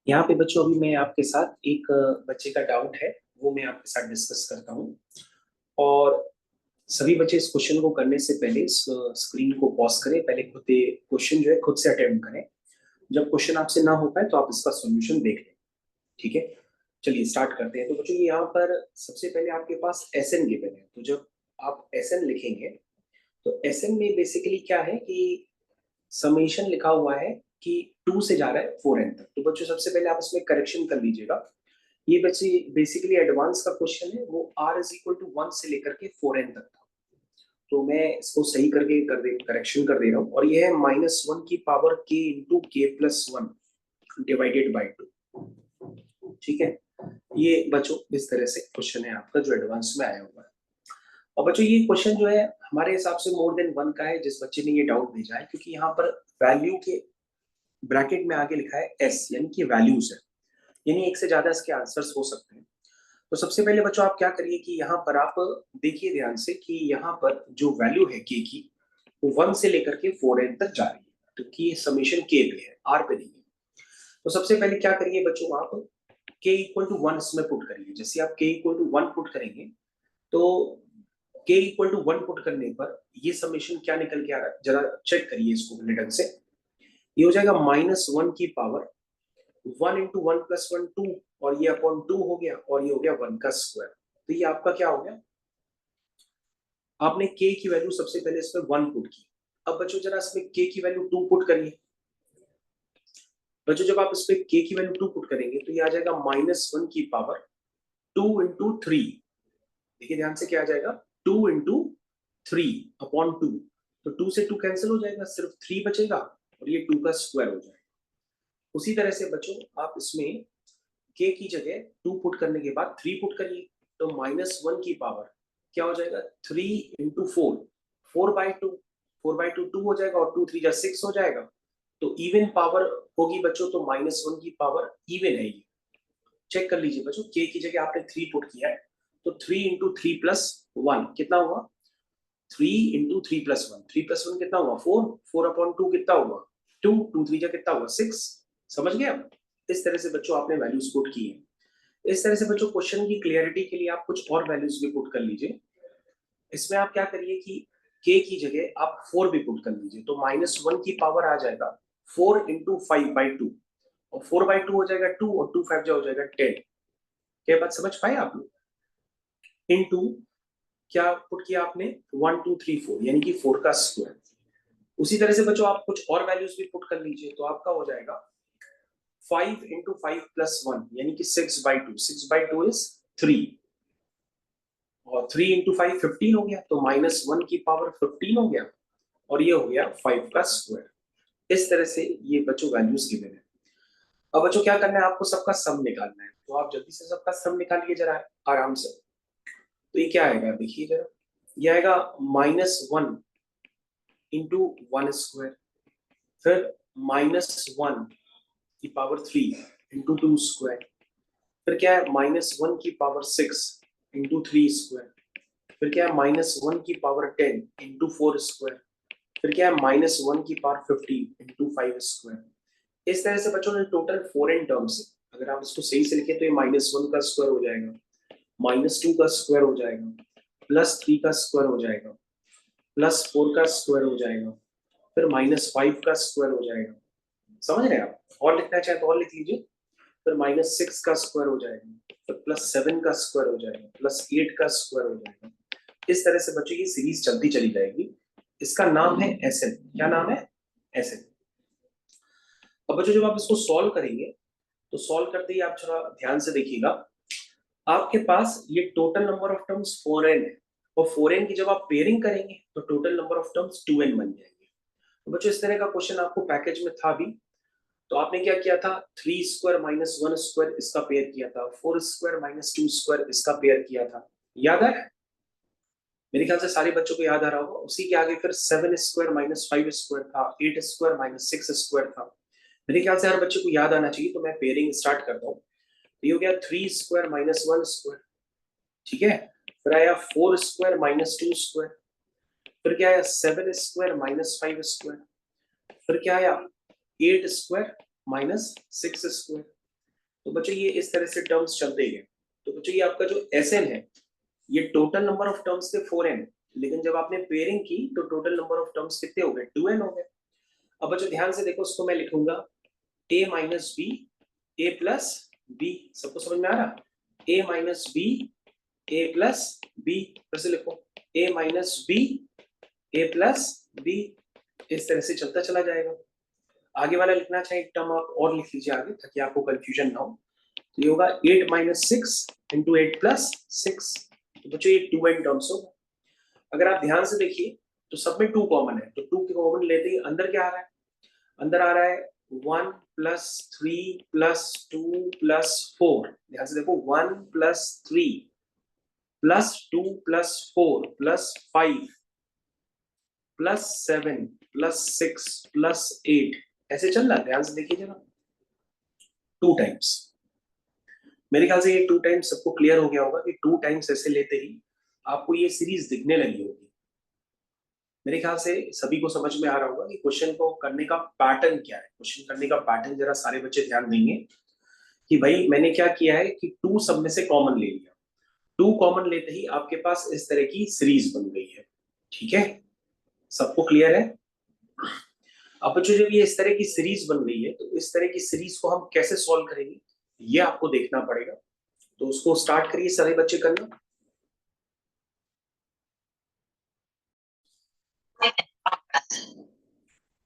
यहाँ पे बच्चों अभी मैं आपके साथ एक बच्चे का डाउट है वो मैं आपके साथ डिस्कस करता हूँ। और सभी बच्चे इस क्वेश्चन को करने से पहले स्क्रीन को पॉज करें, पहले खुद क्वेश्चन जो है खुद से अटेम्प्ट करें। जब क्वेश्चन आपसे ना हो पाए तो आप इसका सॉल्यूशन देख लें। ठीक है, चलिए स्टार्ट करते हैं। तो बच्चों यहाँ पर सबसे पहले आपके पास एस एन गिवन है, तो जब आप एस एन लिखेंगे तो एस एन में बेसिकली क्या है कि समेशन लिखा हुआ है कि 2 से जा रहा है 4n तक। तो बच्चों सबसे पहले आप इसमें करेक्शन कर लीजिएगा। ये बच्चे बेसिकली एडवांस का क्वेश्चन है, वो r इज इक्वल टू 1 से लेकर के 4n तक था। तो मैं इसको सही करके करेक्शन कर दे रहा हूँ। और ये है -1 की पावर k इंटू के प्लस 1 डिवाइडेड बाई 2। ठीक है, ये बच्चों इस तरह से क्वेश्चन है आपका जो एडवांस में आया हुआ है। और बच्चों ये क्वेश्चन जो है हमारे हिसाब से मोर देन 1 का है जिस बच्चे ने ये डाउट भेजा है, क्योंकि यहाँ पर वैल्यू के ब्रैकेट में आगे लिखा है एस, यानी कि वैल्यूज है, यानी एक से ज्यादा इसके आंसर्स हो सकते हैं। तो सबसे पहले बच्चों आप क्या करिए कि यहाँ पर आप देखिए ध्यान से कि यहाँ पर जो वैल्यू है के की वो 1 से लेकर के 4n तक जा रही है, तो की समीशन के पे है, आर पे नहीं है। तो सबसे पहले क्या करिए बच्चों, आप के इक्वल टू 1 इसमें पुट करिए। जैसे आप के इक्वल टू 1 पुट करेंगे तो के इक्वल टू 1 पुट करने पर ये समीशन क्या निकल के आ रहा है, जरा चेक करिए इसको अपने ढंग से। ये हो जाएगा -1 की पावर 1 इंटू 1 प्लस 1 2, और ये अपॉन 2 हो गया, और ये हो गया 1 का स्क्वायर। तो ये आपका क्या हो गया, आपने k की वैल्यू सबसे पहले इसमें 1 पुट की। अब बच्चों जरा इसमें k की वैल्यू 2 पुट करिए। बच्चों जब आप इसमें k की वैल्यू 2 पुट करेंगे तो ये आ जाएगा -1 की पावर 2 इंटू 3। देखिए ध्यान से क्या आ जाएगा, 2 इंटू 3 अपॉन 2। तो 2 से 2 कैंसिल हो जाएगा, सिर्फ 3 बचेगा, और ये 2 का स्क्वायर हो जाएगा। उसी तरह से बच्चों आप इसमें k की जगह 2 पुट करने के बाद 3 पुट करिए। तो -1 की पावर क्या हो जाएगा, 3 इंटू 4, 4/2। 4/2 2 हो जाएगा, और 2 3 जा 6 हो जाएगा। तो इवन पावर होगी बच्चों, तो -1 की पावर इवन है ये। चेक कर लीजिए बच्चों, k की जगह आपने 3 पुट किया है, तो 3 इंटू 3 प्लस 1 कितना हुआ, 3 इंटू 3 प्लस 1, 3 प्लस 1 कितना हुआ 4, 4 अपॉन 2 कितना हुआ 2, 2 3 जा कितना हुआ 6। समझ गए आप? इस तरह से बच्चों आपने वैल्यूज पुट की है। इस तरह से बच्चों क्वेश्चन की क्लियरिटी के लिए आप कुछ और वैल्यूज भी पुट कर लीजिए। इसमें आप क्या करिए कि k की जगह आप 4 भी पुट कर लीजिए। तो -1 की पावर आ जाएगा 4 इंटू 5/2, और 4/2 हो जाएगा 2, और 2 5 जा हो जाएगा 10। क्या बात समझ पाए आप लोग? इनटू क्या पुट किया आपने, 1 2 3 4, यानी कि 4 का स्क्वायर। उसी तरह से बच्चों आप कुछ और वैल्यूज भी पुट कर लीजिए। तो आपका हो जाएगा 5 इंटू 5 प्लस 1, यानी कि 6/2। 6/2 इज 3, और 3 इंटू 5 15 हो गया, तो -1 की पावर 15 हो गया, और ये हो गया 5 का स्क्वायर। इस तरह से ये बच्चों वैल्यूज गिवन है। अब बच्चों क्या करना है, आपको सबका सम निकालना है। तो आप जल्दी से सबका सम निकालिए जरा आराम से। तो ये क्या आएगा देखिए जरा, ये आएगा -1 इंटू 1 स्क्वायर, फिर -1 की पावर 3 इंटू 2 स्क्वायर, फिर क्या है -1 की पावर 6 इंटू 3 स्क्वायर, फिर क्या है -1 की पावर 10 इंटू 4 स्क्वायर, फिर क्या है -1 की पावर 50 इंटू 5 स्क्वायर। इस तरह से बच्चों ने टोटल 4n टर्म्स है। अगर आप इसको सही से लिखें तो ये -1 का स्क्वायर हो जाएगा, -2 का स्क्वायर हो जाएगा, +3 का स्क्वायर हो जाएगा, +4 का स्क्वायर हो जाएगा, फिर -5 का स्क्वायर हो जाएगा। समझ रहे हैं आप? और लिखना चाहे तो और लिख लीजिए। फिर -6 का स्क्वायर हो जाएगा, फिर +7 का स्क्वायर हो जाएगा, +8 का स्क्वायर हो जाएगा। इस तरह से बच्चों की सीरीज चलती चली जाएगी। इसका नाम है एसएन। क्या नाम है? एसएन। अब बच्चों जब आप इसको सॉल्व करेंगे तो सॉल्व करते ही आप थोड़ा ध्यान से देखिएगा। आपके पास ये total number of terms 4n है, और 4n की जब आप पेयरिंग करेंगे तो total number of terms 2n बन जाएंगे। तो बच्चों इस तरह का क्वेश्चन आपको पैकेज में था भी। तो आपने क्या किया था, 3 स्क्वायर माइनस 1 स्क्वायर इसका पेयर किया था, 4 स्क्वायर माइनस 2 स्क्वायर इसका पेयर किया था। याद है? मेरे ख्याल से सारे बच्चों को याद आ रहा होगा। उसी के आगे फिर 7 स्क्वायर माइनस 5 स्क्वायर था, 8 स्क्वायर माइनस 6 स्क्वायर था। मेरे ख्याल से हर बच्चे को याद आना चाहिए, तो मैं पेयरिंग स्टार्ट करता हूँ। तो ये हो गया 3 स्क्वायर माइनस 1 स्क्वायर, ठीक है। फिर आया 4 स्क्वायर माइनस 2 स्क्वायर, फिर क्या आया 7 स्क्वायर माइनस 5 स्क्वायर, फिर क्या आया 8 स्क्वायर माइनस 6 स्क्वायर, तो बच्चों ये इस तरह से टर्म्स चलते गए। तो बच्चों ये आपका जो SN है, ये टोटल नंबर ऑफ टर्म्स थे 4n, लेकिन जब आपने पेयरिंग की तो टोटल नंबर ऑफ टर्म्स कितने हो गए, 2n हो गए। अब बच्चों ध्यान से देखो, उसको मैं लिखूंगा a minus B A plus B. सबको समझ में आ रहा? a minus B A plus B, फिर से लिखो a minus B A plus B, इस तरह से चलता चला जाएगा। आगे वाला लिखना चाहिए टर्म आप और लिख लीजिए आगे, ताकि आपको कंफ्यूजन ना हो। तो ये होगा 8 माइनस 6 इंटू 8 प्लस 6। तो बच्चों ये 2n टर्म्स होगा। अगर आप ध्यान से देखिए तो सब में 2 कॉमन है, तो 2 कॉमन लेते ही अंदर क्या आ रहा है, अंदर आ रहा है 1 प्लस 3 प्लस 2 प्लस 4। ध्यान से देखो 1 plus 3 plus 2 plus 4 plus 5 plus 7 plus 6 plus 8, ऐसे चल रहा है। ध्यान से देखिए जरा, 2 टाइम्स। मेरे ख्याल से ये 2 टाइम्स सबको क्लियर हो गया होगा कि 2 टाइम्स ऐसे लेते ही आपको ये सीरीज दिखने लगी होगी। मेरे ख्याल से सभी को समझ में आ रहा होगा कि क्वेश्चन को करने का पैटर्न क्या है। क्वेश्चन करने का पैटर्न जरा सारे बच्चे ध्यान देंगे कि भाई मैंने क्या किया है कि 2 सब में से कॉमन ले लिया। 2 कॉमन लेते ही आपके पास इस तरह की सीरीज बन गई है। ठीक है, सबको क्लियर है? अब बच्चों जब ये इस तरह की सीरीज बन गई है, तो इस तरह की सीरीज को हम कैसे सॉल्व करेंगे ये आपको देखना पड़ेगा। तो उसको स्टार्ट करिए सारे बच्चे करना।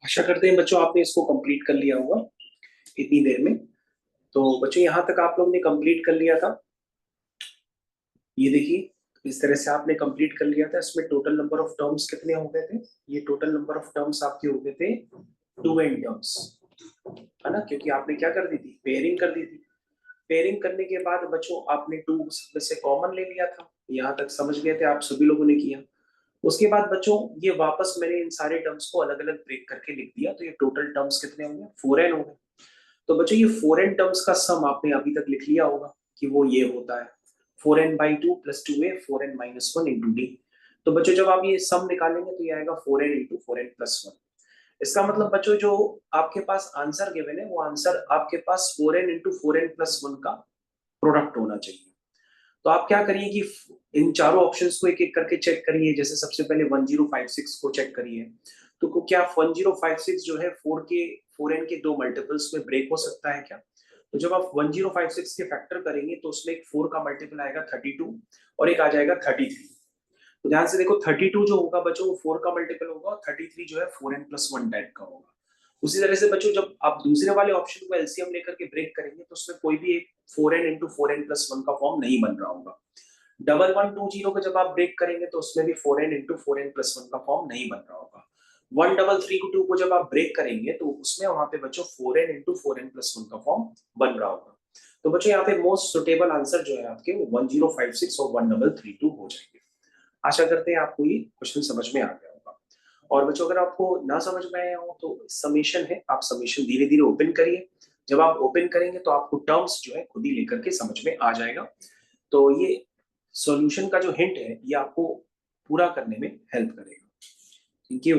आशा करते हैं बच्चों आपने इसको कंप्लीट कर लिया होगा इतनी देर में। तो बच्चों यहां तक आप लोगों ने कंप्लीट कर लिया था। ये देखिए इस तरह से आपने कंप्लीट कर लिया था। इसमें टोटल नंबर ऑफ टर्म्स कितने हो गए थे? ये टोटल नंबर ऑफ टर्म्स आपके हो गए थे 2n टर्म्स, है ना, क्योंकि आपने क्या कर दी थी, पेयरिंग कर दी थी। पेयरिंग करने के बाद बच्चों आपने 2 में से कॉमन ले लिया था। यहाँ तक समझ गए थे आप सभी लोगों ने किया। उसके बाद बच्चों ये वापस मैंने इन सारे टर्म्स को अलग अलग ब्रेक करके लिख दिया, तो ये टोटल टर्म्स कितने होंगे, 4n हो गए। तो बच्चों ये 4n टर्म्स का सम आपने अभी तक लिख लिया होगा कि वो ये होता है 4n/2 plus 2a 4n minus 1 into D. तो बच्चों जब आप ये सम निकालेंगे तो ये आएगा 4n इंटू 4n प्लस 1। इसका मतलब बच्चों जो आपके पास आंसर गिवन है वो आंसर आपके पास 4n इंटू 4n प्लस 1 का प्रोडक्ट होना चाहिए। तो आप क्या करिए कि इन चारों ऑप्शंस को एक एक करके चेक करिए। जैसे सबसे पहले 1056 को चेक करिए, तो क्या 1056 जो है 4n के दो मल्टीपल्स में ब्रेक हो सकता है क्या? तो जब आप 1056 के फैक्टर करेंगे तो उसमें एक 4 का मल्टीपल आएगा 32 और एक आ जाएगा 33। तो ध्यान से देखो 32 जो होगा बच्चों वो 4 का मल्टीपल होगा और 33 जो है 4n प्लस 1 टाइप का होगा। उसी तरह से बच्चों जब आप दूसरे वाले ऑप्शन को एलसीएम लेकर के ब्रेक करेंगे तो उसमें कोई भी एक 4n इंटू 4n प्लस 1 का फॉर्म नहीं बन रहा होगा। 1120 को जब आप ब्रेक करेंगे तो उसमें भी 4n इंटू 4n प्लस 1 का फॉर्म नहीं बन रहा होगा। 1332 को जब आप ब्रेक करेंगे तो उसमें वहां पे बच्चों 4n इंटू 4n प्लस 1 का फॉर्म बन रहा होगा। तो बच्चों यहाँ पे मोस्ट सुटेबल आंसर जो है आपके वो 1056 और 1332 हो जाएंगे। आशा करते हैं आपको ये क्वेश्चन समझ में आ गया होगा। और बच्चों अगर आपको ना समझ में आया हो तो समीशन है, आप समीशन धीरे धीरे ओपन करिए। जब आप ओपन करेंगे तो आपको टर्म्स जो है खुद ही लेकर के समझ में आ जाएगा। तो ये सॉल्यूशन का जो हिंट है ये आपको पूरा करने में हेल्प करेगा। Thank you.